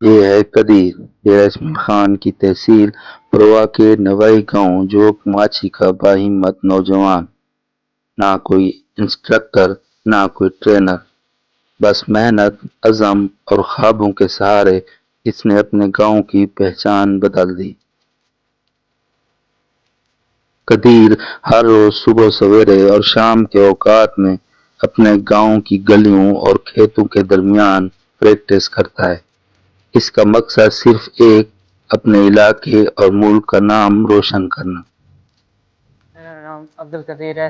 یہ ہے قدیر ڈیرہ اسماعیل خان کی تحصیل پروا کے نوائی گاؤں، جو ایک ماچھی کا باہمت نوجوان، نہ کوئی انسٹرکٹر نہ کوئی ٹرینر، بس محنت، عزم اور خوابوں کے سہارے اس نے اپنے گاؤں کی پہچان بدل دی۔ قدیر ہر روز صبح سویرے اور شام کے اوقات میں اپنے گاؤں کی گلیوں اور کھیتوں کے درمیان پریکٹس کرتا ہے۔ اس کا مقصد صرف ایک، اپنے علاقے اور ملک کا نام روشن کرنا۔ میرا نام عبدالقدیر ہے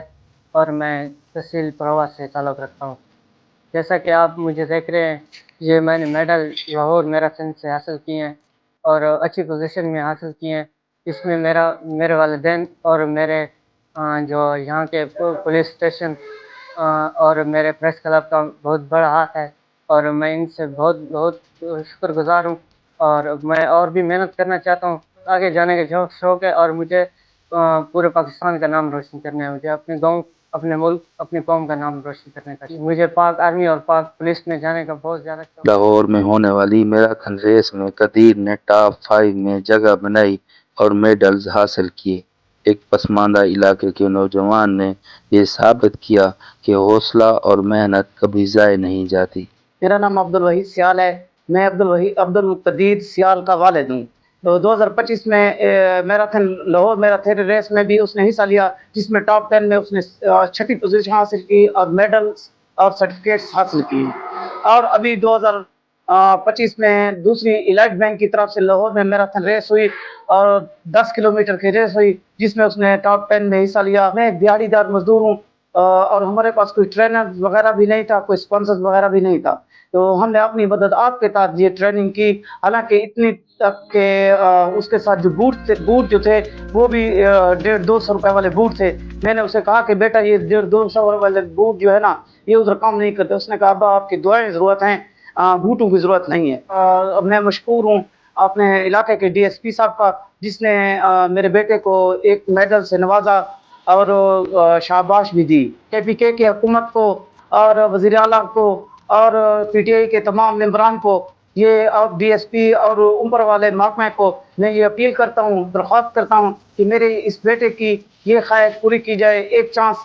اور میں تحصیل پروا سے تعلق رکھتا ہوں۔ جیسا کہ آپ مجھے دیکھ رہے ہیں، یہ میں نے میڈل لاہور میراتھن سے حاصل کیے ہیں اور اچھی پوزیشن میں حاصل کیے ہیں۔ اس میں میرے والدین اور میرے جو یہاں کے پولیس اسٹیشن اور میرے پریس کلب کا بہت بڑا ہاتھ ہے، اور میں ان سے بہت بہت شکر گزار ہوں، اور میں اور بھی محنت کرنا چاہتا ہوں۔ آگے جانے کا شوق ہے اور مجھے پورے پاکستان کا نام روشن کرنا ہے۔ مجھے اپنے گاؤں، اپنے ملک، اپنی قوم کا نام روشن کرنے کا، مجھے پاک آرمی اور پاک پولیس میں جانے کا بہت زیادہ شوق ہے۔ لاہور میں ہونے والی میراتھن ریس میں قدیر نے ٹاپ 5 میں جگہ بنائی اور میڈلز حاصل کیے۔ ایک پسماندہ علاقے کے نوجوان نے یہ ثابت کیا کہ حوصلہ اور محنت کبھی ضائع نہیں جاتی۔ میرا نام عبدالوحید سیال ہے۔ میں عبدالمقتدیر سیال کا والد ہوں۔ 2025 میں میراتھن لاہور میراتھن ریس میں بھی اس نے حصہ لیا، جس میں ٹاپ 10 میں اس نے 6ٹھی پوزیشن حاصل کی اور میڈلز اور سرٹیفکیٹس حاصل کی۔ اور ابھی 2025 میں دوسری ایلائٹ بینک کی طرف سے لاہور میں میراتھن ریس ہوئی اور 10 کلومیٹر کی ریس ہوئی، جس میں اس نے ٹاپ 10 میں حصہ لیا۔ میں ایک دیہڑی دار مزدور ہوں اور ہمارے پاس کوئی ٹرینر وغیرہ بھی نہیں تھا، کوئی اسپانسر وغیرہ بھی نہیں تھا، تو ہم نے اپنی مدد آپ کے تحت یہ ٹریننگ کی۔ حالانکہ اتنی تک کہ اس کے ساتھ جو بوٹ جو تھے وہ بھی 150-200 روپے والے بوٹ تھے۔ میں نے اسے کہا کہ بیٹا یہ 150-200 والے بوٹ جو ہے نا، یہ ادھر کام نہیں کرتے۔ اس نے کہا ابا آپ کی دعائیں ضرورت ہیں، بوٹوں کی ضرورت نہیں ہے۔ میں مشکور ہوں اپنے علاقے کے ڈی ایس پی صاحب کا، جس نے میرے بیٹے کو ایک میڈل سے نوازا اور شاباش بھی دی۔ کے پی کے کی حکومت کو اور وزیر اعلیٰ کو اور پی ٹی آئی کے تمام ممبران کو، یہ اور ڈی ایس پی اور اوپر والے محکمے کو میں یہ اپیل کرتا ہوں، درخواست کرتا ہوں کہ میرے اس بیٹے کی یہ خواہش پوری کی جائے، ایک چانس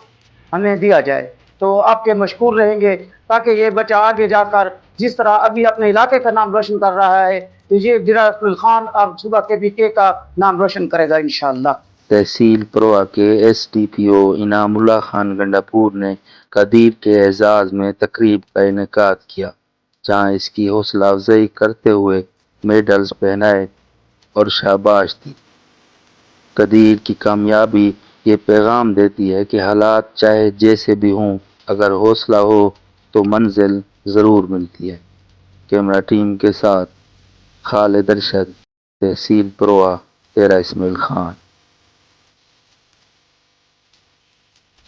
ہمیں دیا جائے تو آپ کے مشکور رہیں گے، تاکہ یہ بچہ آگے جا کر جس طرح ابھی اپنے علاقے کا نام روشن کر رہا ہے تو یہ ڈیرہ اسماعیل خان اور صوبہ کے پی کے کا نام روشن کرے گا انشاءاللہ۔ تحصیل پروا کے ایس ڈی پی او انعام اللہ خان گنڈاپور نے قدیر کے اعزاز میں تقریب کا انعقاد کیا، جہاں اس کی حوصلہ افزائی کرتے ہوئے میڈلز پہنائے اور شاباش دی۔ قدیر کی کامیابی یہ پیغام دیتی ہے کہ حالات چاہے جیسے بھی ہوں، اگر حوصلہ ہو تو منزل ضرور ملتی ہے۔ کیمرہ ٹیم کے ساتھ خالد ارشد، تحصیل پروا، ڈیرہ اسماعیل خان۔